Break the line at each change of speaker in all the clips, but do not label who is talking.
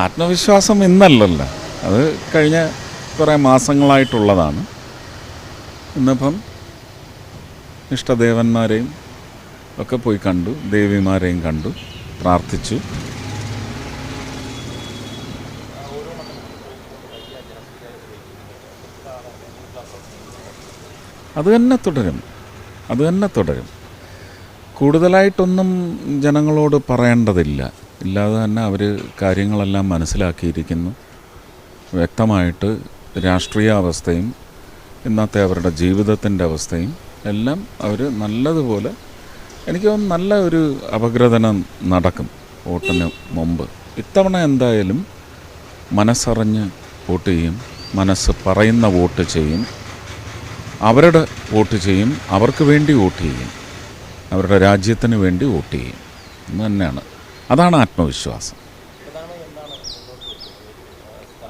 ആത്മവിശ്വാസം ഇന്നല്ലല്ലോ, അത് കഴിഞ്ഞ കുറേ മാസങ്ങളായിട്ടുള്ളതാണ്. ഇന്നിപ്പം ഇഷ്ടദേവന്മാരെയും ഒക്കെ പോയി കണ്ടു, ദേവിമാരെയും കണ്ടു, പ്രാർത്ഥിച്ചു. അത് തന്നെ തുടരും. കൂടുതലായിട്ടൊന്നും ജനങ്ങളോട് പറയേണ്ടതില്ല. ഇല്ലാതെ തന്നെ അവർ കാര്യങ്ങളെല്ലാം മനസ്സിലാക്കിയിരിക്കുന്നു. വ്യക്തമായിട്ട് രാഷ്ട്രീയ അവസ്ഥയും ഇന്നത്തെ അവരുടെ ജീവിതത്തിൻ്റെ അവസ്ഥയും എല്ലാം അവർ നല്ലതുപോലെ, എനിക്ക് തോന്നുന്നു നല്ല ഒരു അപഗ്രഥനം നടക്കും വോട്ടിന് മുമ്പ്. ഇത്തവണ എന്തായാലും മനസ്സറിഞ്ഞ് വോട്ട് ചെയ്യും, മനസ്സ് പറയുന്ന വോട്ട് ചെയ്യും, അവരുടെ വോട്ട് ചെയ്യും, അവർക്ക് വേണ്ടി വോട്ട് ചെയ്യും, അവരുടെ രാജ്യത്തിന് വേണ്ടി വോട്ട് ചെയ്യും എന്ന് തന്നെയാണ്. അതാണ് ആത്മവിശ്വാസം.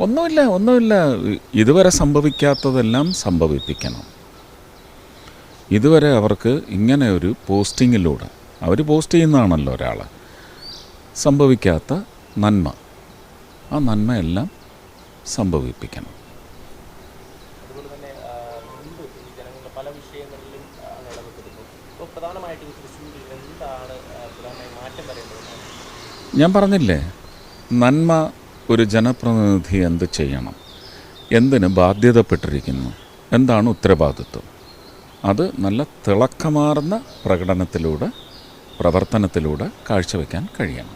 ഒന്നുമില്ല. ഇതുവരെ സംഭവിക്കാത്തതെല്ലാം സംഭവിപ്പിക്കണം. ഇതുവരെ അവർക്ക് ഇങ്ങനെ ഒരു പോസ്റ്റിങ്ങിലൂടെ, അവർ പോസ്റ്റ് ചെയ്യുന്നതാണല്ലോ ഒരാൾ, സംഭവിക്കാത്ത നന്മ, ആ നന്മയെല്ലാം സംഭവിപ്പിക്കണം. ഞാൻ പറഞ്ഞില്ലേ, നന്മ ഒരു ജനപ്രതിനിധി എന്ത് ചെയ്യണം, എന്തിന് ബാധ്യതപ്പെട്ടിരിക്കുന്നു, എന്താണ് ഉത്തരവാദിത്വം, അത് നല്ല തിളക്കമാർന്ന പ്രകടനത്തിലൂടെ, പ്രവർത്തനത്തിലൂടെ കാഴ്ചവെക്കാൻ കഴിയണം.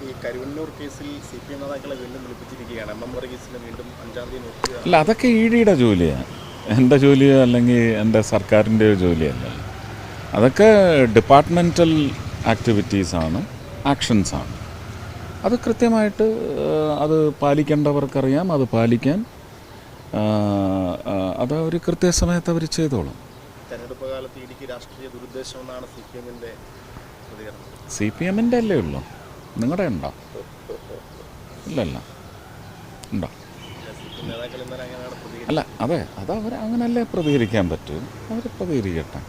ഈ കരുവന്നൂർ കേസിൽ CPM നേതാക്കളെ വീണ്ടും വിളിപ്പിച്ചിരിക്കുകയാണ്. MM വർഗീസിനെ വീണ്ടും 5-ാം തീയതി നോക്കുക.
അല്ല, അതൊക്കെ EDയുടെ ജോലിയാണ്, എൻ്റെ ജോലിയോ അല്ലെങ്കിൽ എൻ്റെ സർക്കാരിൻ്റെയോ ജോലിയല്ല. അതൊക്കെ ഡിപ്പാർട്ട്മെൻറ്റൽ ആക്ടിവിറ്റീസാണ്, ആക്ഷൻസാണ്. അത് കൃത്യമായിട്ട് അത് പാലിക്കേണ്ടവർക്കറിയാം, അത് പാലിക്കാൻ അത് അവർ കൃത്യസമയത്ത് അവർ ചെയ്തോളും.
തെരഞ്ഞെടുപ്പ് കാലത്ത് ഇടിക്ക് രാഷ്ട്രീയ ദുരുദ്ദേശമെന്നാണ് CPMൻ്റെ പ്രതികരണം.
CPMൻ്റെ അല്ലേ ഉള്ളൂ, നിങ്ങളുടെ ഉണ്ടോ? ഇല്ലല്ല, ഉണ്ടോ? അല്ല, അതെ, അതവർ അങ്ങനല്ലേ പ്രതികരിക്കാൻ പറ്റൂ, അവർ പ്രതികരിക്കട്ടെ.